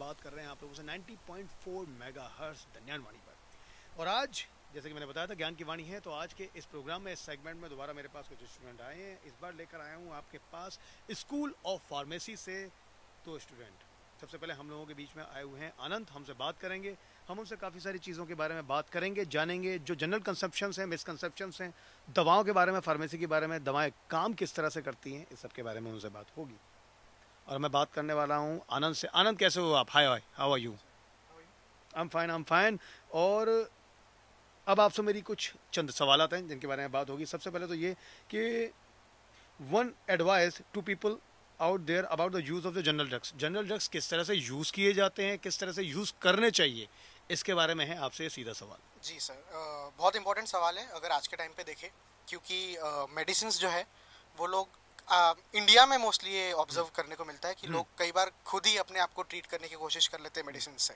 बात कर रहे हैं आप लोगों से 90.4 मेगाहर्ट्ज़ धन्यानवाणी पर। और आज जैसे कि मैंने बताया था ज्ञान की वाणी है, तो आज के इस प्रोग्राम में, इस सेगमेंट में दोबारा मेरे पास कुछ स्टूडेंट आए हैं। इस बार लेकर आया हूँ आपके पास स्कूल ऑफ फार्मेसी से 2 स्टूडेंट। सबसे पहले हम लोगों के बीच में आए हुए हैं आनंद, हमसे बात करेंगे। हम उनसे काफ़ी सारी चीज़ों के बारे में बात करेंगे, जानेंगे जो जनरल कंसेप्शंस हैं, मिसकंसेप्शंस हैं, दवाओं के बारे में, फार्मेसी के बारे में, दवाएं काम किस तरह से करती हैं, इस सब के बारे में उनसे बात होगी। और मैं बात करने वाला हूँ आनंद से। आनंद कैसे हो आप? Hi hi, how are you? I am fine. और अब आपसे मेरी कुछ चंद सवाल हैं जिनके बारे में बात होगी। सबसे पहले तो ये कि one advice to people out there about the use of the general drugs. General drugs किस तरह से यूज़ किए जाते हैं, किस तरह से यूज़ करने चाहिए, इसके बारे में है आपसे ये सीधा सवाल। जी सर, बहुत इंपॉर्टेंट सवाल है अगर आज के टाइम पे देखें, क्योंकि मेडिसिन जो है वो लोग इंडिया में मोस्टली ये ऑब्जर्व करने को मिलता है कि लोग कई बार खुद ही अपने आप को ट्रीट करने की कोशिश कर लेते हैं मेडिसिन से,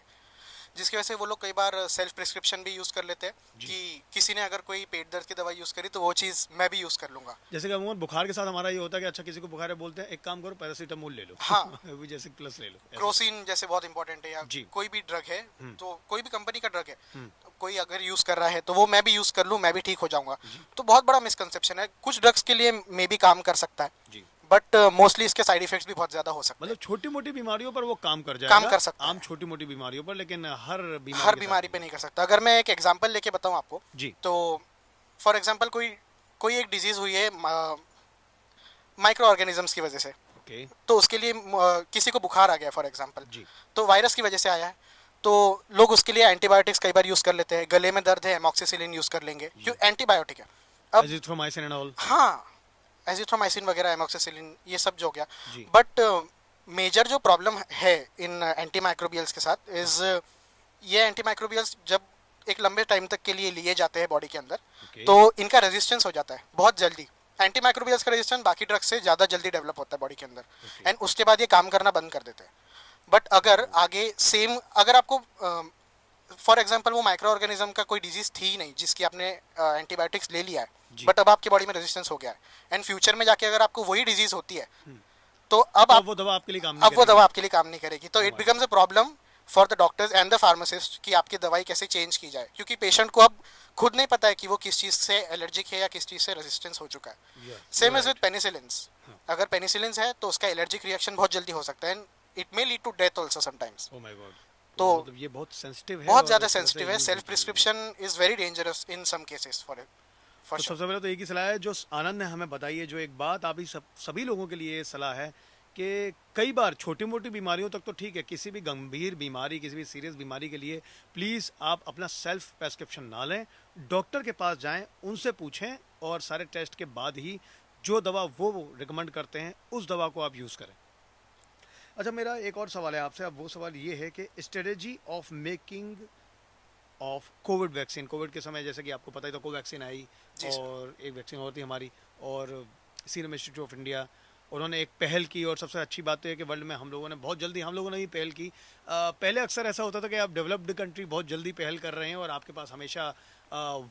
जिसकी वजह से वो लोग कई बार सेल्फ प्रिस्क्रिप्शन भी यूज़ कर लेते हैं कि किसी ने अगर कोई पेट दर्द की दवाई यूज़ करी तो वो चीज़ मैं भी यूज़ कर लूँगा। जैसे कि अमूमन बुखार के साथ हमारा ये होता है कि अच्छा किसी को बुखार है, बोलते हैं एक काम करो पैरासीटामोल ले लो। हाँ वो जैसे प्लस ले लो, क्रोसिन जैसे बहुत इंपॉर्टेंट है, या कोई भी ड्रग है तो कोई भी कंपनी का ड्रग है तो कोई अगर यूज़ कर रहा है तो वो मैं भी यूज़ कर लूँ, मैं भी ठीक हो जाऊँगा। तो बहुत बड़ा मिसकंसेप्शन है। कुछ ड्रग्स के लिए मे भी काम कर सकता है, बट मोस्टली इसके साइड इफेक्ट्स भी बहुत ज्यादा हो सकते हैं। मतलब छोटी मोटी बीमारियों पर वो काम कर जाएगा, काम कर सकता आम छोटी मोटी बीमारियों पर, लेकिन हर बीमारी पे नहीं कर सकता। अगर मैं एक एग्जांपल लेके बताऊं आपको जी, तो फॉर एग्जांपल कोई एक डिजीज हुई है माइक्रो ऑर्गेनिजम्स की वजह से, तो उसके लिए किसी को बुखार आ गया फॉर एग्जांपल, तो वायरस की वजह से आया है, तो लोग उसके लिए एंटीबायोटिक्स कई बार यूज कर लेते हैं। गले में दर्द है, एमॉक्सिसिलिन यूज कर लेंगे, क्यों? एंटीबायोटिक है। अब एजिथ्रोमाइसिन एंड ऑल, हाँ, एजिथ्रोमाइसिन वगैरह, एमॉक्सिसिलिन, ये सब जो हो गया। बट मेजर जो प्रॉब्लम है इन एंटीमाइक्रोबियल्स के साथ इज ये एंटीमाइक्रोबियल्स जब एक लंबे टाइम तक के लिए लिए जाते हैं बॉडी के अंदर, तो इनका रेजिस्टेंस हो जाता है बहुत जल्दी। एंटीमाइक्रोबियल्स का रेजिस्टेंस बाकी ड्रग्स से ज़्यादा जल्दी डेवलप होता है बॉडी के अंदर, एंड उसके बाद ये काम करना बंद कर देते हैं। बट अगर आगे सेम, अगर आपको फॉर एग्जांपल वो माइक्रो ऑर्गेनिज्म का कोई डिजीज थी ही नहीं जिसकी आपने एंटीबायोटिक्स ले लिया है, बट अब आपकी बॉडी में रेजिस्टेंस हो गया है, एंड फ्यूचर में जाके अगर आपको वही डिजीज होती है तो अब तो आप वो दवा आपके लिए काम नहीं करेगी। तो it becomes a problem for the doctors and the pharmacist कि आपकी दवाई कैसे चेंज की जाए, क्योंकि पेशेंट को अब खुद नहीं पता है कि वो किस चीज़ से एलर्जिक है या किस चीज़ से रेजिस्टेंस हो चुका है। सेम एज विद पेनिसिलिन्स, अगर पेनिसिलिन्स है तो उसका एलर्जिक रिएक्शन बहुत जल्दी हो सकता है, and it may lead to death also sometimes. Oh my god, तो मतलब ये बहुत सेंसिटिव है, बहुत ज़्यादा सेंसिटिव है। Self prescription is very dangerous in some cases for तो सबसे पहले तो एक ही सलाह है जो आनंद ने हमें बताई है, जो एक बात आप ही सभी लोगों के लिए सलाह है कि कई बार छोटी मोटी बीमारियों तक तो ठीक है, किसी भी गंभीर बीमारी, किसी भी सीरियस बीमारी के लिए प्लीज़ आप अपना सेल्फ प्रेस्क्रिप्शन ना लें, डॉक्टर के पास जाएं, उनसे पूछें, और सारे टेस्ट के बाद ही जो दवा वो रिकमेंड करते हैं उस दवा को आप यूज़ करें। अच्छा, मेरा एक और सवाल है आपसे। अब वो सवाल ये है कि strategy of making of Covid vaccine. Covid के समय जैसे कि आपको पता ही था, कोवैक्सीन आई और एक वैक्सीन और थी हमारी, और सीरम इंस्टीट्यूट ऑफ इंडिया, उन्होंने एक पहल की, और सबसे अच्छी बात तो है कि वर्ल्ड में हम लोगों ने बहुत जल्दी ही पहल की। पहले अक्सर ऐसा होता था कि आप डेवलप्ड कंट्री बहुत जल्दी पहल कर रहे हैं और आपके पास हमेशा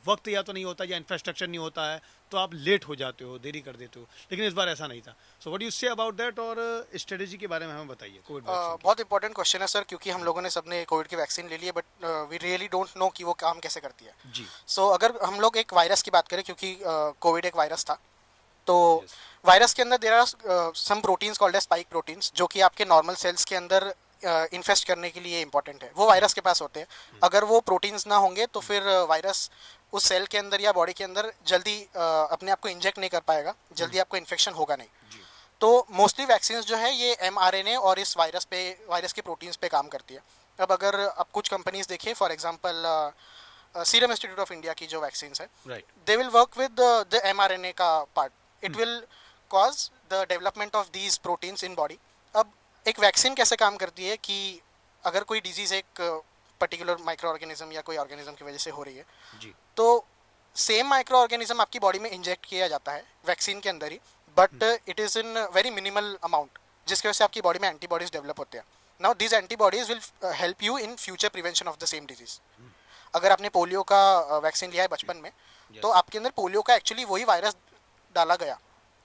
वक्त या तो नहीं होता या इंफ्रास्ट्रक्चर नहीं होता है, तो आप लेट हो जाते हो, देरी कर देते हो, लेकिन इस बार ऐसा नहीं था। So what you say about that, और स्ट्रेटेजी के बारे में हमें बताइए कोविड वैक्सीन। बहुत इंपॉर्टेंट क्वेश्चन है सर, क्योंकि हम लोगों ने सबने कोविड की वैक्सीन ले ली है, but we really don't know कि वो काम कैसे करती है जी। सो अगर हम लोग एक वायरस की बात करें, क्योंकि कोविड एक वायरस था, तो वायरस के अंदर there are some proteins called as spike proteins, जो कि आपके नॉर्मल सेल्स के अंदर इन्फेस्ट करने के लिए इंपॉर्टेंट है, वो वायरस के पास होते हैं। अगर वो प्रोटीन्स ना होंगे तो फिर वायरस उस सेल के अंदर या बॉडी के अंदर जल्दी अपने आप को इंजेक्ट नहीं कर पाएगा, जल्दी आपको इन्फेक्शन होगा नहीं। तो मोस्टली वैक्सीन जो है ये mRNA और इस वायरस के प्रोटीन्स पे काम करती है। अब अगर आप कुछ कंपनीज देखिए, for example serum institute of India की जो वैक्सीन है, they will work with the mRNA का part, it will cause the development of these proteins in body. अब एक वैक्सीन कैसे काम करती है कि अगर कोई डिजीज एक पर्टिकुलर माइक्रो ऑर्गेनिज्म या कोई ऑर्गेनिज्म की वजह से हो रही है जी, तो सेम माइक्रो ऑर्गेनिज्म आपकी बॉडी में इंजेक्ट किया जाता है वैक्सीन के अंदर ही, but it is in very minimal amount, जिसकी वजह से आपकी बॉडी में एंटीबॉडीज डेवलप होते हैं। Now these antibodies will help you in future prevention of the same disease. अगर आपने पोलियो का वैक्सीन लिया है बचपन में, तो आपके अंदर पोलियो का एक्चुअली वही वायरस डाला गया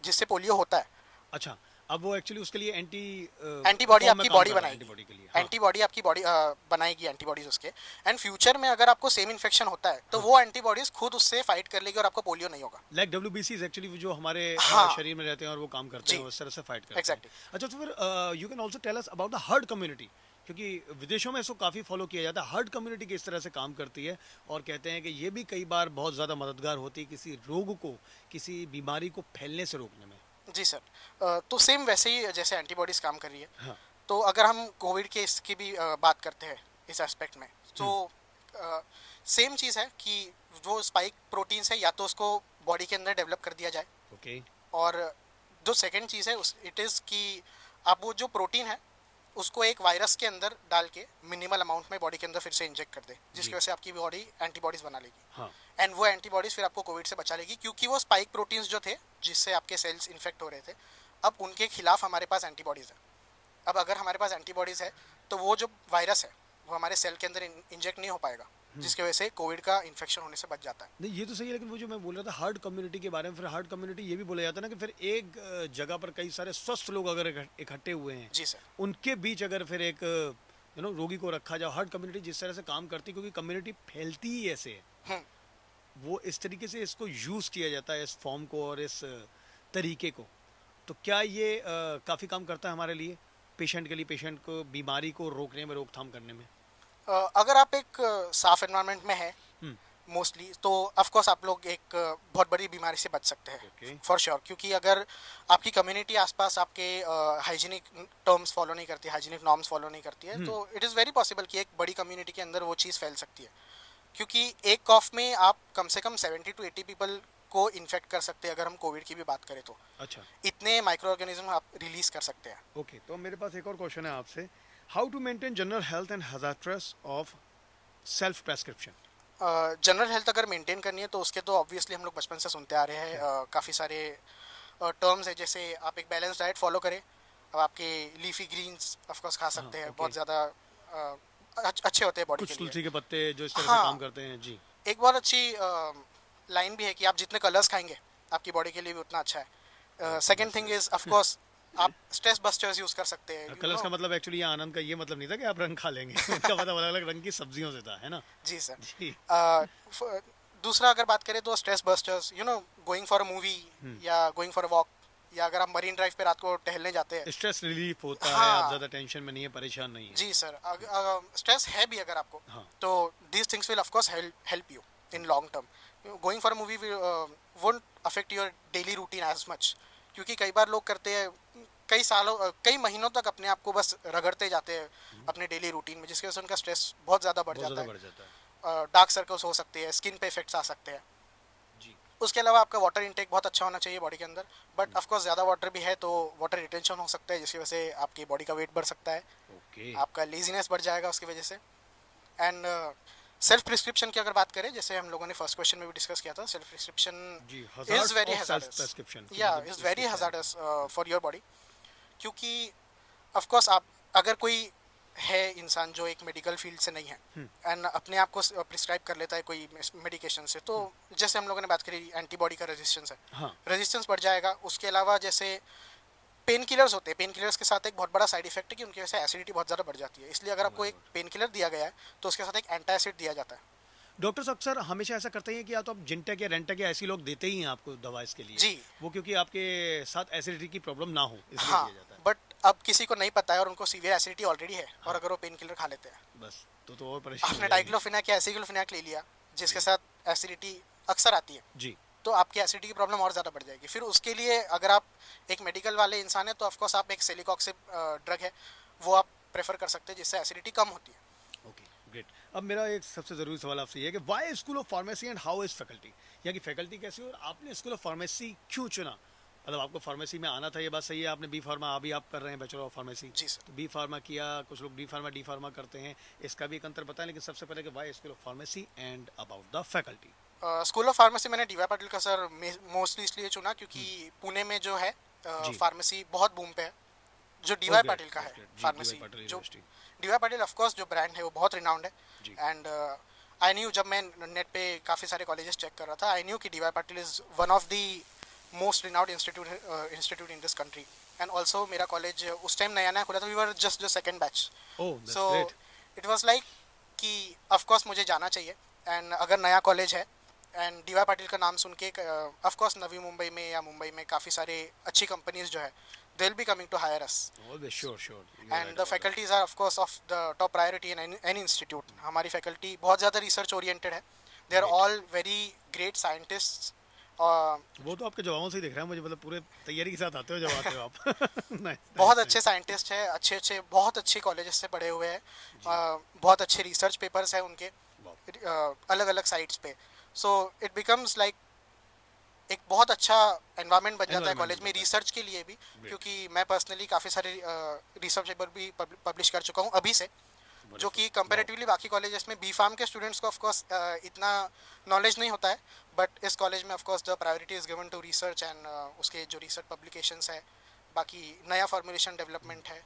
जिससे पोलियो होता है। अच्छा, अब वो एक्चुअली उसके लिए एंटीबॉडी आपकी बॉडी बनाएगी, एंटीबॉडी के लिए। हाँ। एंटीबॉडी आपकी बॉडी बनाएगी एंटीबॉडीज उसके, एंड फ्यूचर में अगर आपको सेम इन्फेक्शन होता है तो वो एंटीबॉडीज खुद उससे फाइट कर लेगी और आपको पोलियो नहीं होगा। लाइक WBC एक्चुअली जो हमारे हाँ। शरीर में रहते हैं और वो काम करते हैं उस तरह से फाइट करते हैं। एग्जैक्टली। अच्छा, तो फिर you can also tell us about the herd community, क्योंकि विदेशों में इसको काफ़ी फॉलो किया जाता है। हर्ड कम्युनिटी किस तरह से काम करती है और कहते हैं कि ये भी कई बार बहुत ज़्यादा मददगार होती है किसी रोग को, किसी बीमारी को फैलने से रोकने में। जी सर, तो सेम वैसे ही जैसे एंटीबॉडीज काम कर रही है। हाँ। तो अगर हम कोविड के इसकी भी बात करते हैं इस एस्पेक्ट में, तो सेम चीज़ है कि जो स्पाइक प्रोटीन्स है या तो उसको बॉडी के अंदर डेवलप कर दिया जाए। ओके। और जो सेकंड चीज़ है इट इज़ कि आप वो जो प्रोटीन है उसको एक वायरस के अंदर डाल के मिनिमल अमाउंट में बॉडी के अंदर फिर से इंजेक्ट कर दे, जिसकी वजह से आपकी बॉडी एंटीबॉडीज बना लेगी। हाँ। एंड वो एंटीबॉडीज फिर आपको कोविड से बचा लेगी, क्योंकि वो स्पाइक प्रोटीन्स जो थे जिससे आपके सेल्स इन्फेक्ट हो रहे थे, अब उनके खिलाफ हमारे पास एंटीबॉडीज़ है। अब अगर हमारे पास एंटीबॉडीज़ है तो वो जो वायरस है वो हमारे सेल के अंदर इंजेक्ट नहीं हो पाएगा, जिसकी वजह से कोविड का इन्फेक्शन होने से बच जाता है। नहीं, ये तो सही है, लेकिन वो जो मैं बोल रहा था हार्ड कम्युनिटी के बारे में, फिर हार्ड कम्युनिटी ये भी बोला जाता है ना कि फिर एक जगह पर कई सारे स्वस्थ लोग अगर इकट्ठे हुए हैं, जी सर, उनके बीच अगर फिर एक रोगी को रखा जाए, हार्ड कम्युनिटी जिस तरह से काम करती है, क्योंकि कम्युनिटी फैलती ही ऐसे है, वो इस तरीके से इसको यूज़ किया जाता है, इस फॉर्म को और इस तरीके को। तो क्या ये काफ़ी काम करता है हमारे लिए, पेशेंट के लिए, पेशेंट को बीमारी को रोकने में, रोकथाम करने में? अगर आप एक साफ एनवायरनमेंट में है मोस्टली, तो ऑफ कोर्स आप लोग एक बहुत बड़ी बीमारी से बच सकते हैं फॉर श्योर, क्योंकि अगर आपकी कम्युनिटी आसपास आपके हाइजीनिक टर्म्स फॉलो नहीं करती, हाइजीनिक नॉर्म्स फॉलो नहीं करती है, तो इट इज़ वेरी पॉसिबल कि एक बड़ी कम्युनिटी के अंदर वो चीज़ फैल सकती है, क्योंकि एक कॉफ में आप कम से कम 70 to 80 पीपल को इन्फेक्ट कर सकते हैं अगर हम कोविड की भी बात करें तो। अच्छा। इतने माइक्रो ऑर्गेनिज्म आप रिलीज कर सकते हैं। ओके, तो मेरे पास एक और क्वेश्चन है आपसे, how to maintain general health and hazards of self prescription? General health अगर मेंटेन करनी है तो उसके तो ऑब्वियसली हम लोग बचपन से सुनते आ रहे हैं, काफ़ी सारे टर्म्स है, जैसे आप एक बैलेंस डाइट फॉलो करें, अब आपके लीफी ग्रीन्स ऑफ कोर्स खा सकते हैं, बहुत ज़्यादा अच्छे होते हैं बॉडी के लिए। कुछ तुलसी के पत्ते जो इस तरह से काम करते हैं। जी। एक बहुत अच्छी लाइन भी है कि आप जितने कलर्स खाएंगे आपकी बॉडी के लिए भी उतना अच्छा है। Second thing is of course आप स्ट्रेस बस्टर्स यूज कर सकते हैं। कलर्स का मतलब एक्चुअली आनंद का ये मतलब नहीं था कि आप रंग खा लेंगे इसका मतलब अलग अलग रंग की सब्जियों से था, है ना? जी सर। जी। दूसरा अगर बात करें तो stress busters, going for a movie या गोइंग फॉर अ वॉक, या अगर आप मरीन ड्राइव पे रात को टहलने जाते हैं, स्ट्रेस रिलीफ होता हाँ, है, आप ज्यादा टेंशन में नहीं है, परेशान नहीं है। जी सर। स्ट्रेस है भी अगर आपको, हाँ। तो these things will of course help you in long term. Going for a movie won't affect your daily routine as much, क्योंकि कई बार लोग करते हैं कई सालों कई महीनों तक अपने आप को बस रगड़ते जाते हैं अपने डेली रूटीन में, जिसकी वजह से उनका स्ट्रेस बहुत ज़्यादा बढ़ जाता है। डार्क सर्कल्स हो सकते हैं, स्किन पे इफेक्ट्स आ सकते हैं। जी। उसके अलावा आपका वाटर इंटेक बहुत अच्छा होना चाहिए बॉडी के अंदर, बट ऑफ कोर्स ज़्यादा वाटर भी है तो वाटर रिटेंशन हो सकता है, जिसकी वजह से आपकी बॉडी का वेट बढ़ सकता है। ओके। आपका लेजीनेस बढ़ जाएगा उसकी वजह से। एंड सेल्फ प्रिस्क्रिप्शन की अगर बात करें, जैसे हम लोगों ने फर्स्ट क्वेश्चन में भी डिस्कस किया था, self prescription is very hazardous for your body, क्योंकि ऑफ कोर्स आप अगर कोई है इंसान जो एक मेडिकल फील्ड से नहीं है एंड अपने आप को प्रिस्क्राइब कर लेता है कोई मेडिकेशन से, तो जैसे हम लोगों ने बात करी एंटीबॉडी का रेजिस्टेंस है, हाँ। रेजिस्टेंस बढ़ जाएगा। उसके अलावा जैसे पेन किलर्स होते हैं, पेन किलर्स के साथ एक बहुत बड़ा साइड इफेक्ट है कि उनकी वजह से एसिडिटी बहुत ज़्यादा बढ़ जाती है, इसलिए अगर आपको एक पेन किलर दिया गया है तो उसके साथ एक एंटी एसिड दिया जाता है। डॉक्टर्स अक्सर हमेशा ऐसा करते हैं कि या तो आप जिंटेक या रेंटेक या ऐसी लोग देते ही हैं आपको दवा इसके लिए। जी। वो क्योंकि आपके साथ एसिडिटी की प्रॉब्लम ना हो इसलिए हाँ, दिया जाता है। बट अब किसी को नहीं पता है और उनको सीवियर एसिडिटी ऑलरेडी है, हाँ। और अगर वो पेन किलर खा लेते हैं बस तो और परेशान आपने डाइक्लोफिनाक या एसिक्लोफिनाक ले लिया जिसके साथ एसिडिटी अक्सर आती है, जी, तो आपकी एसिडिटी की प्रॉब्लम और ज़्यादा बढ़ जाएगी। फिर उसके लिए अगर आप एक मेडिकल वाले इंसान है तो ऑफकोर्स आप एक सेलिकॉक्सिब ड्रग है वो आप प्रेफर कर सकते हैं, जिससे एसिडिटी कम होती है। Okay, great. अब मेरा एक सबसे ज़रूरी सवाल आपसे ये है कि why school of pharmacy and how is faculty, या कि फैकल्टी कैसी और आपने स्कूल ऑफ फार्मेसी क्यों चुना? मतलब आपको फार्मेसी में आना था, ये बात सही है, आपने बी फार्मा, अभी आप कर रहे हैं बैचलर ऑफ फार्मेसी। जी सर। तो बी फार्मा किया, कुछ लोग बी फार्मा डी फार्मा करते हैं, इसका भी एक अंतर बताएं, लेकिन सबसे पहले कि why school of pharmacy and about the faculty. School of pharmacy मैंने डी वाई पाटिल का सर मोस्टली इसलिए चुना क्योंकि पुणे में जो है फार्मेसी बहुत बूम पे है। जो डी वाई पाटिल का है फार्मेसी, जो डी वाई पाटिल ऑफकोर्स जो ब्रांड है वो बहुत रिनाउंड है। एंड आई न्यू, जब मैं नेट पे काफ़ी सारे कॉलेजेस चेक कर रहा था, आई न्यू कि D Y Patil is one of the most renowned institute in this country. And also मेरा कॉलेज उस टाइम नया नया खुला था, we were just the second batch. Oh that's so great. It was like कि of course मुझे जाना चाहिए. एंड अगर नया कॉलेज है एंड डी वाई पाटिल का नाम सुन के ऑफकोर्स नवी मुंबई में या मुंबई में काफ़ी सारे अच्छी कंपनीज जो है they will be coming to hire us. Always, sure, sure. You're and right the about that. Faculties are of course of the top priority in any institute. हमारी फैकल्टी बहुत ज़्यादा रिसर्च ओरिएंटेड है. They are Right. All very great scientist. वो तो आपके जवाबों से ही दिख रहा है मुझे, मतलब पूरे तैयारी के साथ आते हो जब आते हो आप. Nice, बहुत nice, अच्छे nice. साइंटिस्ट हैं, अच्छे अच्छे बहुत अच्छे कॉलेजेस से पढ़े हुए हैं. बहुत अच्छे रिसर्च पेपर्स हैं उनके Wow. अलग अलग साइट्स पे. सो इट बिकम्स लाइक एक बहुत अच्छा एनवायरनमेंट बन जाता है Environment कॉलेज बन में जाता है. रिसर्च के लिए भी. Great. क्योंकि मैं पर्सनली काफ़ी सारे रिसर्च पेपर भी पब्लिश कर चुका हूँ अभी से, जो Wonderful. कि Wow. कंपैरेटिवली बाकी कॉलेजेस में बी फार्म के स्टूडेंट्स को ऑफकोर्स इतना नॉलेज नहीं होता है. बट इस कॉलेज में of course the priority is given to research and उसके जो रिसर्च पब्लिकेशंस है, बाकी नया फॉर्मुलेशन डेवलपमेंट है,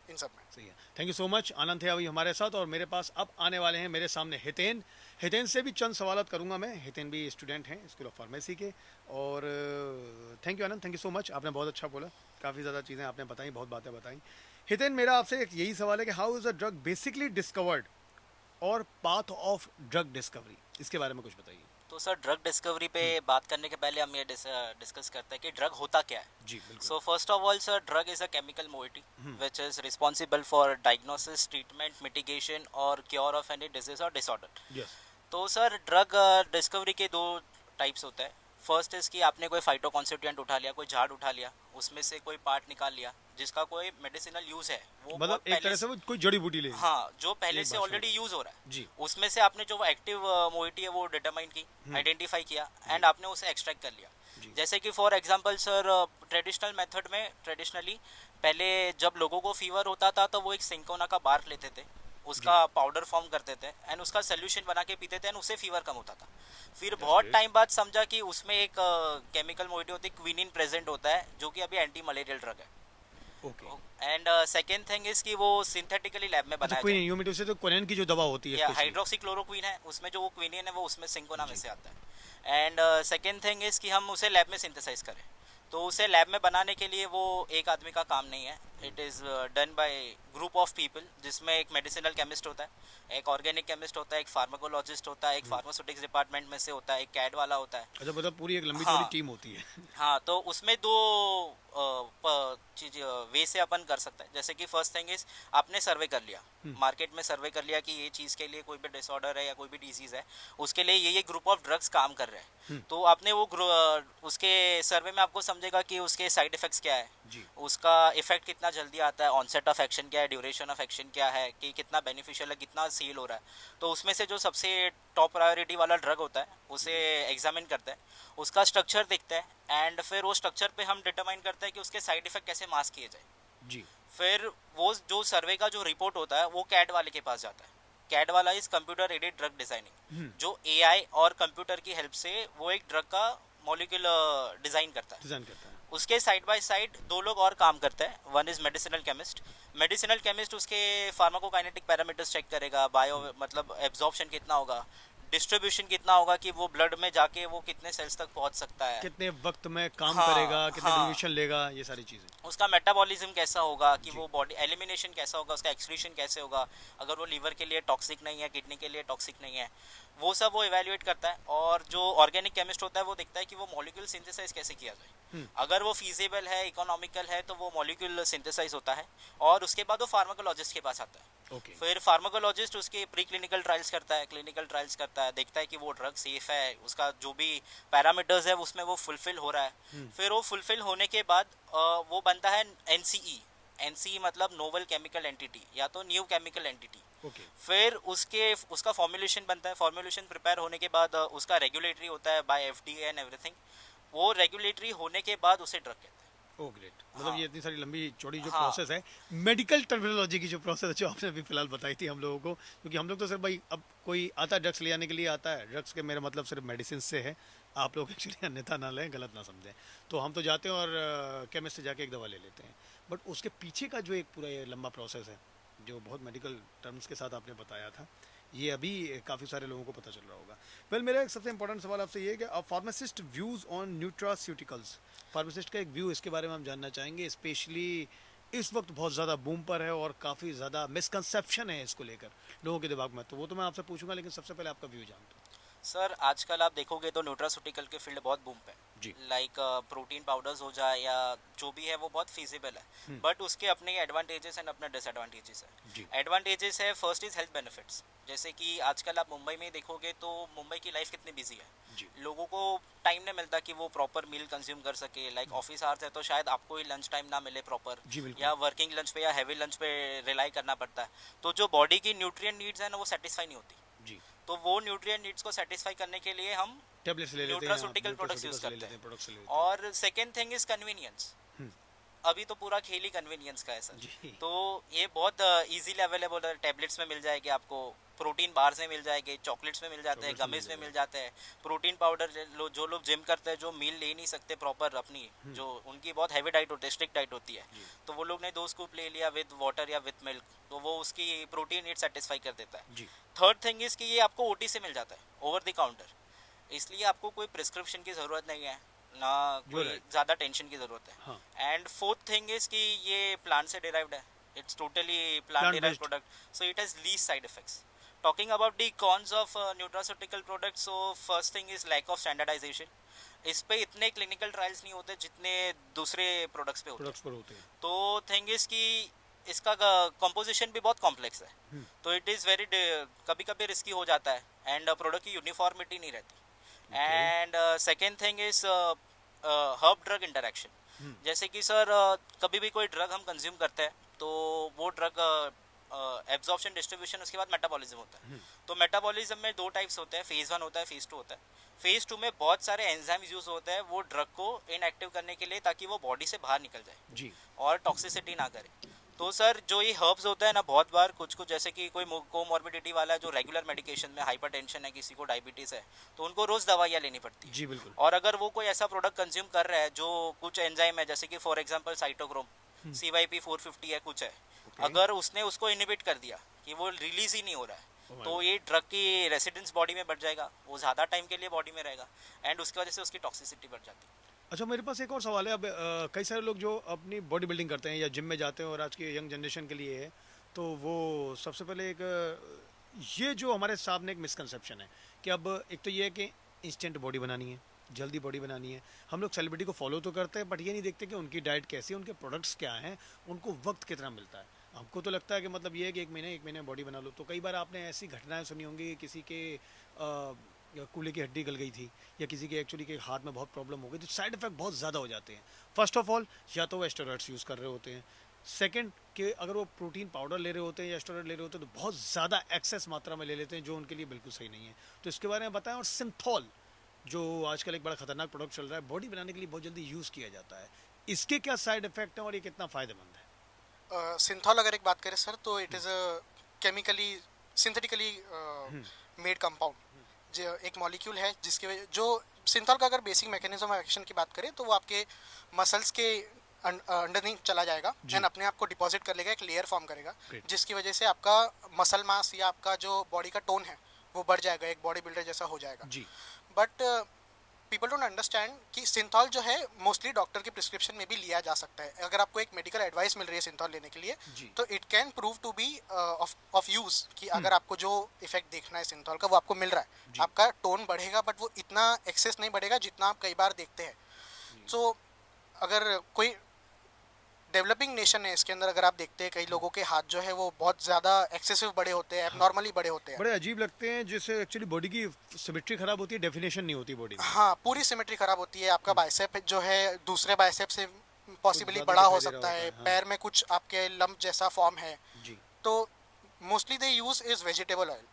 इन सब में. सही है. Thank you so much. Anand थे अभी हमारे साथ और मेरे पास अब आने वाले हैं मेरे सामने हितेन. हितेन से भी चंद सवालत करूंगा मैं. हितेन भी स्टूडेंट हैं स्कूल ऑफ फार्मेसी के. और thank you Anand, thank you so much. आपने बहुत अच्छा बोला, काफ़ी ज़्यादा चीज़ें आपने बताई, बहुत बातें बताई. हितेन, मेरा आपसे एक यही सवाल है कि how is a drug basically discovered और पाथ ऑफ ड्रग डिस्कवरी, इसके बारे में कुछ बताइए. तो सर ड्रग डिस्कवरी पे बात करने के पहले हम ये डिस्कस करते हैं कि ड्रग होता क्या है. जी बिल्कुल. So first of all sir, drug is a chemical moiety which is responsible for diagnosis, treatment, mitigation और क्योर ऑफ एनी डिजीज और डिसऑर्डर. यस. तो सर ड्रग डिस्कवरी के दो टाइप्स होते हैं. फर्स्ट इज कि आपने कोई फाइटो कॉन्स्टिट्यूएंट उठा लिया, कोई झाड़ उठा लिया, उसमें से कोई पार्ट निकाल लिया जिसका कोई मेडिसिनल यूज है, वो मतलब बहुत एक तरह पहले से वो कोई जड़ी बूटी ले ली. हाँ, जो पहले एक से बात ऑलरेडी समझ यूज हो रहा है, जी. उसमें से आपने जो एक्टिव मोइटी है वो डिटरमाइन की, आइडेंटिफाई किया एंड आपने उसे एक्सट्रैक्ट कर लिया. जी. जैसे कि for example sir, traditional method में ट्रेडिशनली पहले जब लोगों को फीवर होता था तो वो एक सिंकोना का बार्क लेते थे, उसका पाउडर फॉर्म करते थे एंड उसका सोल्यूशन बना के पीते थे एंड उससे फीवर कम होता था. फिर बहुत great. टाइम बाद समझा कि उसमें एक केमिकल मोइटी होती है, क्विनिन प्रेजेंट होता है, जो कि अभी एंटी मलेरियल ड्रग है. Okay. And second thing is कि वो सिंथेटिकली लैब में अच्छा, बनाया क्विनिन, यू मीन टू से तो क्विनिन की जो दवा होती है या specially. हाइड्रोक्सीक्लोरोक्विन है, उसमें जो वो क्विनिन है वो उसमें सिंकोना में से आता है. एंड सेकेंड थिंग इज कि हम उसे लैब में सिंथेसाइज करें. तो उसे लैब में बनाने के लिए वो एक आदमी का काम नहीं है. It is done by group of people, जिसमें एक मेडिसिनल केमिस्ट होता है, एक ऑर्गेनिक केमिस्ट होता है, एक फार्माकोलॉजिस्ट होता है, एक फार्मास्यूटिक्स डिपार्टमेंट में से होता है, एक कैड वाला होता है. अच्छा, मतलब पूरी एक लंबी हाँ. चौड़ी टीम होती है. हाँ, तो उसमें दो चीज वे से अपन कर सकते हैं. जैसे कि फर्स्ट थिंग इज आपने सर्वे कर लिया, मार्केट में सर्वे कर लिया कि ये चीज़ के लिए कोई भी डिसऑर्डर है या कोई भी डिजीज़ है, उसके लिए ये ग्रुप ऑफ ड्रग्स काम कर रहे हैं. तो आपने वो उसके सर्वे में आपको समझेगा कि उसके साइड इफेक्ट्स क्या है, जी. उसका इफेक्ट कितना जल्दी आता है, ऑनसेट ऑफ एक्शन क्या है, ड्यूरेशन ऑफ एक्शन क्या है, कि कितना बेनिफिशियल है, कितना सेल हो रहा है. तो उसमें से जो सबसे टॉप प्रायोरिटी वाला ड्रग होता है उसे एग्जामिन करते हैं, उसका स्ट्रक्चर देखते हैं एंड फिर वो स्ट्रक्चर पे हम डिटरमाइन करते हैं कि उसके साइड इफेक्ट कैसे मास्क किए जाए. जी. फिर वो जो सर्वे का जो रिपोर्ट होता है वो कैड वाले के पास जाता है. कैड वाला is computer aided drug designing, जो एआई और कंप्यूटर की हेल्प से वो एक ड्रग का मॉलिक्यूल डिजाइन करता है. डिजाइन करता है. उसके साइड बाय साइड दो लोग और काम करते हैं. One is medicinal chemist. Medicinal chemist उसके फार्माकोकाइनेटिक पैरामीटर्स चेक करेगा, बायो मतलब एब्जॉर्प्शन कितना होगा, डिस्ट्रीब्यूशन कितना होगा, कि वो ब्लड में जाके वो कितने सेल्स तक पहुंच सकता है, कितने वक्त में काम हाँ, करेगा, कितने हाँ. डिल्यूशन लेगा, ये सारी चीजें. उसका मेटाबॉलिज्म कैसा होगा, कि वो बॉडी एलिमिनेशन कैसा होगा, उसका एक्सक्रीशन कैसे होगा, अगर वो लीवर के लिए टॉक्सिक नहीं है, किडनी के लिए टॉक्सिक नहीं है, वो सब वो इवेल्युएट करता है. और जो ऑर्गेनिक केमिस्ट होता है वो देखता है कि वो मॉलिक्यूल सिंथेसाइज कैसे किया जाए. अगर वो फीजिबल है, इकोनॉमिकल है, तो वो मॉलिक्यूल सिंथेसाइज होता है और उसके बाद वो फार्माकोलॉजिस्ट के पास आता है. ओके. फिर फार्माकोलॉजिस्ट उसके प्री क्लिनिकल ट्रायल्स करता है, क्लिनिकल ट्रायल्स करता है, देखता है कि वो ड्रग सेफ है, उसका जो भी पैरामीटर्स है उसमें वो फुलफिल हो रहा है. फिर वो फुलफिल होने के बाद वो बनता है एनसीई. एनसीई मतलब नोवल केमिकल एंटिटी या तो न्यू केमिकल एंटिटी. ओके. फिर उसका फॉर्मुलेशन बनता है. फॉर्मुलेशन प्रिपेयर होने के बाद उसका रेगुलेटरी होता है बाय एफडीए एंड एवरीथिंग. वो रेगुलेटरी होने के बाद उसे ड्रग कहते हैं. Oh great. मतलब हाँ. ये इतनी सारी लंबी चौड़ी जो हाँ. प्रोसेस है, मेडिकल टर्मिनोलॉजी की जो प्रोसेस है जो आपने अभी फिलहाल बताई थी हम लोगों को, क्योंकि हम लोग तो सिर्फ भाई अब कोई आता है ड्रग्स ले आने के लिए आता है, ड्रग्स के मेरा मतलब सिर्फ मेडिसिन से है. आप लोग एक्चुअली अन्यथा ना लें, गलत ना समझें. तो हम तो जाते हैं और केमिस्ट से जाके एक दवा ले लेते हैं, बट उसके पीछे का जो एक पूरा ये लंबा प्रोसेस है जो बहुत मेडिकल टर्म्स के साथ आपने बताया था, ये अभी काफ़ी सारे लोगों को पता चल रहा होगा। वेल, मेरा एक सबसे इंपॉर्टेंट सवाल आपसे ये है कि pharmacist views on nutraceuticals, pharmacist का एक व्यू इसके बारे में हम जानना चाहेंगे। स्पेशली इस वक्त बहुत ज़्यादा बूम पर है और काफ़ी ज़्यादा मिसकंसेप्शन है इसको लेकर लोगों के दिमाग में, तो वो तो मैं आपसे पूछूंगा, लेकिन सबसे पहले आपका व्यू जानता हूँ। सर आजकल आप देखोगे तो न्यूट्रास्यूटिकल के फील्ड बहुत बूम पे जी। लाइक प्रोटीन पाउडर्स हो जाए या जो भी है वो बहुत फिजिबल है, बट उसके अपने एडवांटेजेस एंड अपने डिसएडवांटेजेस जी। है। एडवांटेजेस है, फर्स्ट इज हेल्थ बेनिफिट्स, जैसे कि आजकल आप मुंबई में देखोगे तो मुंबई की लाइफ कितनी बिजी है, जी। लोगों को टाइम नहीं मिलता कि वो प्रॉपर मील कंज्यूम कर सके। लाइक ऑफिस आवर्स है तो शायद आपको ही लंच टाइम ना मिले प्रॉपर, जी बिल्कुल। या वर्किंग लंच पे या हैवी लंच पे रिलाई करना पड़ता है, तो जो बॉडी की न्यूट्रिएंट नीड्स है ना वो सेटिस्फाई नहीं होती। जी। तो वो न्यूट्रिएंट नीड्स को सेटिस्फाई करने के लिए हम टैबलेट्स ले लेते हैं, न्यूट्रास्यूटिकल प्रोडक्ट्स यूज ले करते लेते हैं, हैं। प्रोडक्ट्स ले लेते हैं। और सेकेंड थिंग इज कन्वीनियंस, हम्म। अभी तो पूरा खेल ही कन्वीनियंस का है सर। जी। तो ये बहुत इजीली अवेलेबल है, टैबलेट्स में मिल जाएगी आपको, प्रोटीन बार्स में मिल जाएगी, चॉकलेट्स में मिल जाते हैं, चॉकलेट्स में गमीज मिल में मिल जाते हैं, प्रोटीन पाउडर जो लोग जिम करते हैं, जो मील ले नहीं सकते प्रॉपर अपनी, जो उनकी बहुत हैवी डाइट होती है, स्ट्रिक्ट डाइट होती है, तो वो लोग ने 2 स्कूप ले लिया विद वाटर या विद मिल्क, तो वो उसकी प्रोटीन नीड सेटिस्फाई कर देता है। जी। थर्ड थिंग इज कि ये आपको ओटी से मिल जाता है, ओवर द काउंटर, इसलिए आपको कोई प्रिस्क्रिप्शन की ज़रूरत नहीं है, ना कोई ज़्यादा टेंशन की ज़रूरत है। हाँ। एंड फोर्थ थिंग इज कि ये प्लांट से डिराइव्ड है, it's totally plant derived product, so it has least side effects. Talking about the cons of nutraceutical products, so first thing is lack of standardisation, इस पे इतने clinical trials नहीं होते जितने दूसरे प्रोडक्ट्स पे होते हैं। तो थिंग इज कि इसका कंपोजिशन भी बहुत कॉम्प्लेक्स है, तो इट इज़ वेरी कभी कभी रिस्की हो जाता है, एंड प्रोडक्ट की यूनिफॉर्मिटी नहीं रहती। And second thing is herb drug interaction, जैसे कि सर कभी भी कोई ड्रग हम कंज्यूम करते हैं तो वो ड्रग एब्जॉर्प्शन, डिस्ट्रीब्यूशन, उसके बाद मेटाबॉलिज्म होता है। तो मेटाबॉलिज्म में 2 टाइप्स होते हैं, फेज 1 होता है, फेज 2 होता है। फेज 2 में बहुत सारे एंजाइम्स यूज होते हैं वो ड्रग को इनएक्टिव करने के लिए, ताकि वो बॉडी से बाहर निकल जाए जी। और टॉक्सिसिटी ना करे। तो सर जो ये हर्ब्स होता है ना, बहुत बार कुछ जैसे कि कोई कोमॉर्बिडिटी वाला है जो रेगुलर मेडिकेशन में, हाइपरटेंशन है, किसी को डायबिटीज़ है, तो उनको रोज़ दवाइयाँ लेनी पड़ती है। जी बिल्कुल। और अगर वो कोई ऐसा प्रोडक्ट कंज्यूम कर रहा है जो कुछ एंजाइम है, जैसे कि फॉर एग्जांपल साइटोक्रोम CYP 450 है कुछ है, अगर उसने उसको इनहिबिट कर दिया कि वो रिलीज ही नहीं हो रहा है, तो ये ड्रग की रेसिडेंस बॉडी में बढ़ जाएगा, वो ज़्यादा टाइम के लिए बॉडी में रहेगा, एंड उसकी वजह से उसकी टॉक्सिसिटी बढ़ जाती है। अच्छा, मेरे पास एक और सवाल है। अब कई सारे लोग जो अपनी बॉडी बिल्डिंग करते हैं या जिम में जाते हैं, और आज की यंग जनरेशन के लिए है, तो वो सबसे पहले एक ये जो हमारे सामने एक मिसकंसेप्शन है कि अब एक तो ये है कि इंस्टेंट बॉडी बनानी है, जल्दी बॉडी बनानी है। हम लोग सेलिब्रिटी को फॉलो तो करते हैं, बट ये नहीं देखते कि उनकी डाइट कैसी है, उनके प्रोडक्ट्स क्या हैं, उनको वक्त कितना मिलता है। हमको तो लगता है कि मतलब ये है कि एक महीने बॉडी बना लो। तो कई बार आपने ऐसी घटनाएं सुनी होंगी कि किसी के कूल्हे की हड्डी गल गई थी, या किसी के एक्चुअली के हाथ में बहुत प्रॉब्लम हो गई, तो साइड इफेक्ट बहुत ज़्यादा हो जाते हैं। फर्स्ट ऑफ ऑल, या तो वो स्टेरॉइड्स यूज़ कर रहे होते हैं, सेकंड कि अगर वो प्रोटीन पाउडर ले रहे होते हैं या स्टेरॉइड ले रहे होते हैं तो बहुत ज़्यादा एक्सेस मात्रा में ले लेते हैं, जो उनके लिए बिल्कुल सही नहीं है। तो इसके बारे में बताएं। और सिंथॉल जो आजकल एक बड़ा खतरनाक प्रोडक्ट चल रहा है, बॉडी बनाने के लिए बहुत जल्दी यूज़ किया जाता है, इसके क्या साइड इफेक्ट हैं और ये कितना फ़ायदेमंद है? सिंथॉल अगर एक बात करें सर, तो it is a chemically synthetically made compound, जो एक मॉलिक्यूल है जिसके जो सिंथॉल का अगर बेसिक मैकेनिज्म ऑफ एक्शन की बात करें तो वो आपके मसल्स के अंडरनीथ चला जाएगा एंड अपने आप को डिपॉजिट कर लेगा, एक लेयर फॉर्म करेगा, जिसकी वजह से आपका मसल मास या आपका जो बॉडी का टोन है वो बढ़ जाएगा, एक बॉडी बिल्डर जैसा हो जाएगा जी। बट पीपल डोंट अंडरस्टैंड कि सिंथॉल जो है मोस्टली डॉक्टर के प्रिस्क्रिप्शन में भी लिया जा सकता है। अगर आपको एक मेडिकल एडवाइस मिल रही है सिंथॉल लेने के लिए तो it can prove to be of use, कि अगर आपको जो इफेक्ट देखना है सिंथॉल का वो आपको मिल रहा है, आपका टोन बढ़ेगा, बट वो इतना एक्सेस नहीं बढ़ेगा जितना आप कई बार देखते हैं। सो अगर कोई डेवलपिंग नेशन है इसके अंदर, अगर आप देखते हैं कई लोगों के हाथ जो है वो बहुत ज़्यादा एक्सेसिव बड़े होते हैं, एबनॉर्मली बड़े होते हैं, बड़े अजीब लगते हैं, जिससे एक्चुअली बॉडी की सिमेट्री खराब होती है, डेफिनेशन नहीं होती बॉडी में। हाँ, पूरी सिमेट्री खराब होती है। आपका बाइसेप जो है दूसरे बाइसेप से पॉसिबली बड़ा हो सकता है, पैर में कुछ आपके लंप जैसा फॉर्म है जी। तो mostly they use is vegetable oil.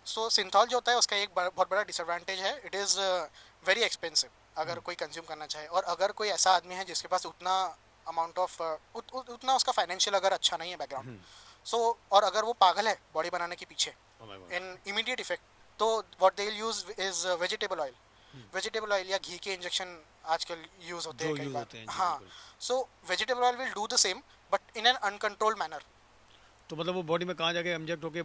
So Cinthol जो होता है उसका एक बहुत बड़ा डिसएडवांटेज है, इट इज़ वेरी एक्सपेंसिव अगर कोई कंज्यूम करना चाहे, और अगर कोई ऐसा आदमी है जिसके पास उतना अमाउंट ऑफ उतना उसका फाइनेंशियल अगर अच्छा नहीं है बैकग्राउंड, सो और अगर वो पागल है बॉडी बनाने के पीछे इन इमीडिएट इफेक्ट, तो what they will use is vegetable oil. Vegetable oil या घी के इंजेक्शन आजकल यूज होते हैं कई बार। हाँ, so vegetable oil will do the same but in an uncontrolled manner. तो मतलब वो बॉडी में कहाँ जाके इंजेक्ट होके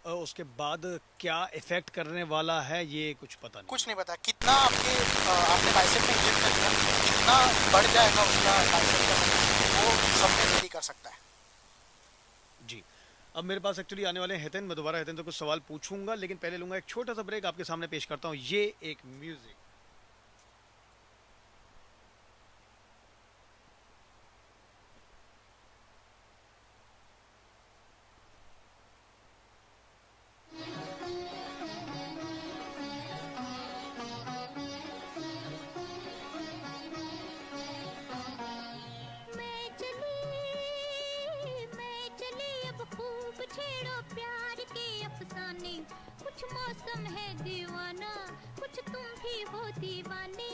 उसके बाद क्या इफेक्ट करने वाला है ये कुछ पता नहीं। कुछ नहीं पता कितना आपने बाइसेप में इंजेक्ट करेगा, कितना बढ़ जाएगा उसका बाइसेप का मसल, वो सब में नहीं कर सकता है। जी, अब मेरे पास एक्चुअली आने वाले हैं हितेन। मैं दोबारा हितेन तो कुछ सवाल पूछूंगा, लेकिन पहले लूंगा एक छोटा सा ब्रेक। आपके सामने पेश करता हूँ ये एक म्यूजिक। कुछ मौसम है दीवाना, कुछ तुम भी हो दीवाने।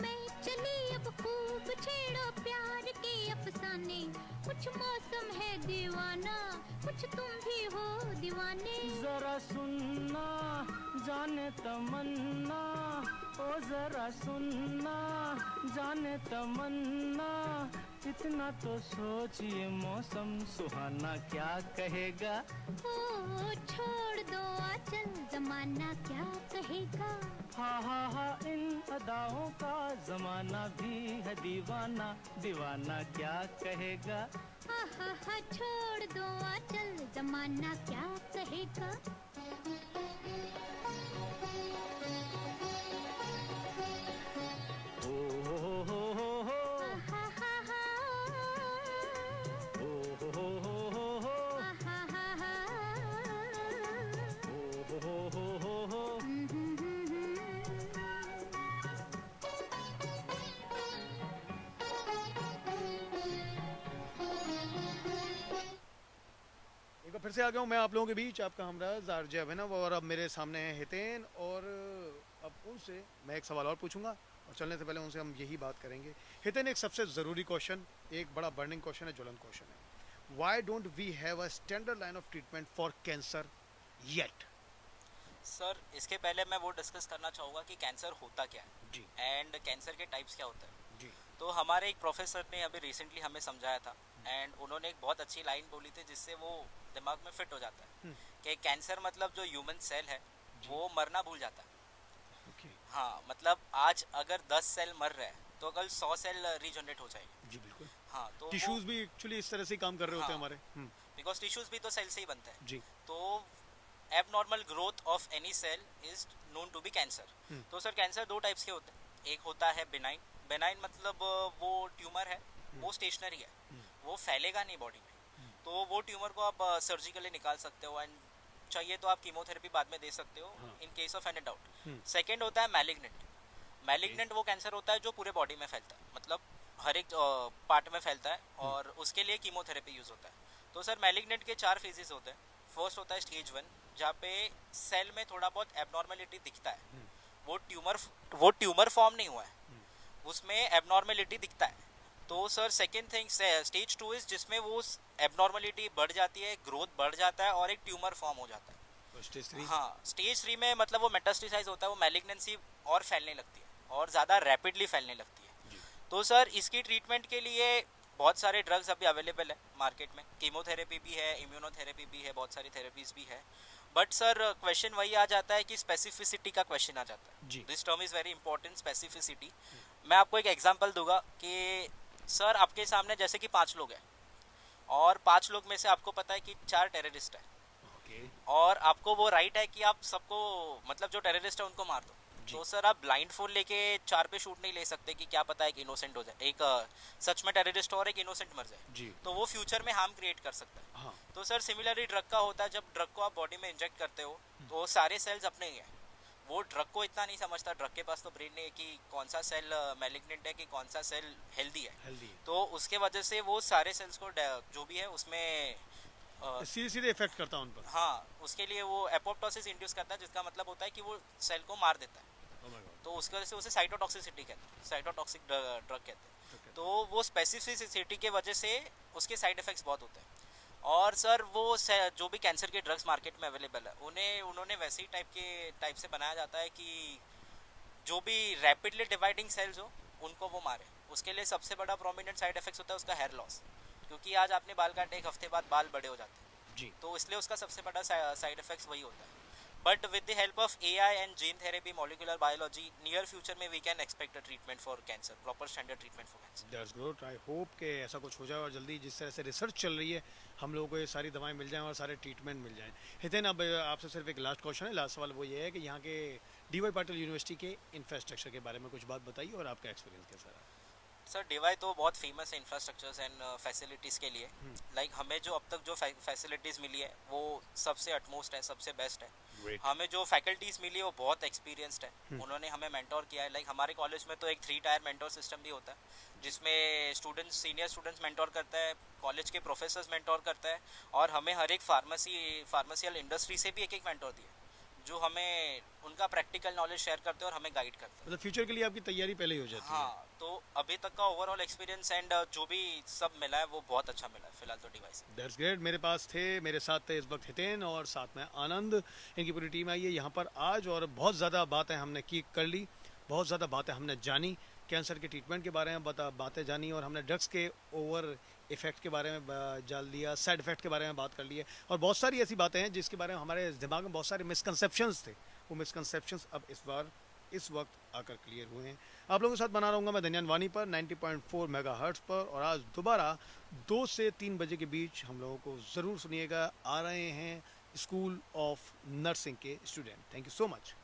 मैं चली अब खूब छेड़ो प्यार के अफसाने, कुछ मौसम है दीवाना, कुछ तुम भी हो दीवाने। जरा सुनना जाने तमन्ना, ओ जरा सुनना जाने तमन्ना, इतना तो सोचिए मौसम सुहाना क्या कहेगा। ओ छोड़ दो आंचल जमाना क्या कहेगा। हा इन अदाओं का जमाना भी है दीवाना, दीवाना क्या कहेगा। हा छोड़ दो आंचल जमाना क्या कहेगा। फिर से आ गया हूँ मैं आप लोगों के बीच, आपका हमराज आरजे अभिनव। और अब मेरे सामने है हितेन, और अब उनसे मैं एक सवाल और पूछूंगा, और चलने से पहले उनसे हम यही बात करेंगे। हितेन, एक सबसे ज़रूरी क्वेश्चन, एक बड़ा बर्निंग क्वेश्चन है, ज्वलन क्वेश्चन है। Why don't we have a standard line of treatment for cancer yet? Sir इसके पहले मैं वो डिस्कस करना चाहूँगा कि कैंसर होता क्या है जी एंड कैंसर के टाइप्स क्या होते हैं। जी तो हमारे एक प्रोफेसर ने अभी रिसेंटली हमें समझाया था, एंड उन्होंने एक बहुत अच्छी लाइन बोली थी जिससे वो दिमाग में फिट हो जाता है कि कैंसर मतलब जो ह्यूमन सेल है वो मरना भूल जाता है। ओके हाँ, मतलब आज अगर 10 सेल मर रहे हैं तो कल 100 सेल रीजनरेट हो जाएंगे। जी बिल्कुल। हाँ, तो टिश्यूज भी एक्चुअली इस तरह से ही काम कर रहे होते हैं हाँ, हमारे। बिकॉज टिश्यूज भी तो सेल से ही बनते हैं। जी तो abnormal growth of any cell is known to be cancer. तो सर कैंसर दो टाइप्स के होते हैं। एक होता है बिनाइन। बिनाइन मतलब वो ट्यूमर है, वो स्टेशनरी है, वो फैलेगा नहीं बॉडी में, तो वो ट्यूमर को आप सर्जिकली निकाल सकते हो, एंड चाहिए तो आप कीमोथेरेपी बाद में दे सकते हो in case of any doubt. Second होता है मैलिग्नेंट। मैलिग्नेंट वो कैंसर होता है जो पूरे बॉडी में फैलता है, मतलब हर एक पार्ट में फैलता है, और उसके लिए कीमोथेरेपी यूज होता है। तो सर मैलिग्नेंट के 4 फेजेस होते हैं। फर्स्ट होता है स्टेज 1, जहाँ पे सेल में थोड़ा बहुत एबनॉर्मेलिटी दिखता है, वो ट्यूमर फॉर्म नहीं हुआ है, उसमें एबनॉर्मेलिटी दिखता है। तो sir second thing stage 2 is जिसमें वो एबनॉर्मेलिटी बढ़ जाती है, ग्रोथ बढ़ जाता है और एक ट्यूमर फॉर्म हो जाता है। स्टेज 3? हाँ, स्टेज 3 में मतलब वो मेटास्टेसाइज होता है, वो मैलिग्नेंसी और फैलने लगती है और ज़्यादा रैपिडली फैलने लगती है। तो सर इसकी ट्रीटमेंट के लिए बहुत सारे ड्रग्स अभी अवेलेबल है मार्केट में। कीमोथेरेपी भी है, इम्यूनोथेरेपी भी है, बहुत सारी थेरेपीज भी है। बट सर क्वेश्चन वही आ जाता है कि स्पेसिफिसिटी का क्वेश्चन आ जाता है। This term is very important, specificity. मैं आपको एक एग्जांपल दूंगा कि सर आपके सामने जैसे कि 5 लोग हैं, और 5 लोग में से आपको पता है कि 4 टेररिस्ट है, और आपको वो राइट है कि आप सबको, मतलब जो टेररिस्ट है उनको मार दो। तो सर आप ब्लाइंड फोन लेके 4 पे शूट नहीं ले सकते कि क्या पता है कि इनोसेंट हो जाए, एक सच में टेररिस्ट और एक इनोसेंट मर जाए, तो वो फ्यूचर में हार्म क्रिएट कर सकता है। हाँ। तो सर सिमिलरली ड्रग का होता है, जब ड्रग को आप बॉडी में इंजेक्ट करते हो तो सारे सेल्स अपने ही हैं, वो ड्रग को इतना नहीं समझता, ड्रग के पास तो ब्रेन नहीं है कि कौन सा सेल मैलिग्नेंट है कि कौन सा सेल हेल्दी है। तो उसके वजह से वो सारे सेल्स को जो भी है उसमें सीधे इफेक्ट करता है उन पर। हाँ, उसके लिए वो एपोप्टोसिस इंड्यूस करता है, जिसका मतलब होता है कि वो सेल को मार देता है। तो उसकी वजह से उसे साइटोटॉक्सिसिटी कहते हैं, साइटोटॉक्सिक ड्रग कहते हैं। तो वो स्पेसिफिसिटी के वजह से उसके साइड इफेक्ट्स बहुत होते हैं। और सर वो जो भी कैंसर के ड्रग्स मार्केट में अवेलेबल है उन्होंने वैसे ही टाइप से बनाया जाता है कि जो भी रैपिडली डिवाइडिंग सेल्स हो उनको वो मारे। उसके लिए सबसे बड़ा प्रोमिनेंट साइड इफेक्ट्स होता है उसका हेयर लॉस, क्योंकि आज आपने बाल काटे, एक हफ्ते बाद बाल बड़े हो जाते हैं जी। तो इसलिए उसका सबसे बड़ा साइड इफेक्ट्स वही होता है. But with the help of AI and gene therapy, molecular biology, near future में we can expect a treatment for cancer, proper standard treatment for cancer. That's good. I hope कि ऐसा कुछ हो जाए और जल्दी जिस तरह से रिसर्च चल रही है हम लोगों को ये सारी दवाएं मिल जाएं और सारे ट्रीटमेंट मिल जाएं. हितेन, अब आपसे सिर्फ एक लास्ट क्वेश्चन है. लास्ट सवाल वो ये है कि यहाँ के डी.वाई. पाटिल यूनिवर्सिटी के इंफ्रास्ट्रक्चर के बारे में कुछ बात बताइए और आपका एक्सपीरियंस कैसा रहा. सर डीवाई तो बहुत फेमस है इंफ्रास्ट्रक्चर्स एंड फैसिलिटीज़ के लिए. लाइक हमें जो अब तक जो फैसिलिटीज़ मिली है वो सबसे अटमोस्ट है, सबसे बेस्ट है. Great. हमें जो फैकल्टीज़ मिली है वो बहुत एक्सपीरियंस्ड है. उन्होंने हमें मेंटोर किया है. लाइक हमारे कॉलेज में तो एक 3 टायर मेंटोर सिस्टम भी होता है जिसमें स्टूडेंट्स, सीनियर स्टूडेंट्स मेंटोर करता है, कॉलेज के प्रोफेसर्स मेंटोर करता है, और हमें हर एक फार्मेसियल इंडस्ट्री से भी एक मेंटोर दिया जो हमें उनका प्रैक्टिकल नॉलेज शेयर करते हैं और हमें गाइड करते हैं. मतलब फ्यूचर के लिए आपकी तैयारी पहले ही हो जाती है. हाँ, तो अभी तक का ओवरऑल एक्सपीरियंस एंड जो भी सब मिला है वो बहुत अच्छा मिला है फिलहाल तो डिवाइस. That's great. मेरे पास थे, मेरे साथ थे इस वक्त हितेन और साथ में आनंद. इनकी पूरी टीम आई है यहाँ पर आज और बहुत ज़्यादा बातें हमने कर ली, बहुत ज़्यादा बातें हमने जानी, कैंसर के ट्रीटमेंट के बारे में बातें जानी और हमने ड्रग्स के ओवर इफेक्ट के बारे में जान लिया, साइड इफेक्ट के बारे में बात कर ली है और बहुत सारी ऐसी बातें हैं जिसके बारे में हमारे दिमाग में बहुत सारे मिसकंसेप्शंस थे. वो मिसकंसेप्शंस अब इस वक्त आकर क्लियर हुए हैं. आप लोगों के साथ बना रहूँगा मैं धन्यान वाणी पर 90.4 मेगाहर्ट्ज़ पर और आज दोबारा 2 से 3 बजे के बीच हम लोगों को ज़रूर सुनिएगा. आ रहे हैं स्कूल ऑफ नर्सिंग के student. Thank you so much.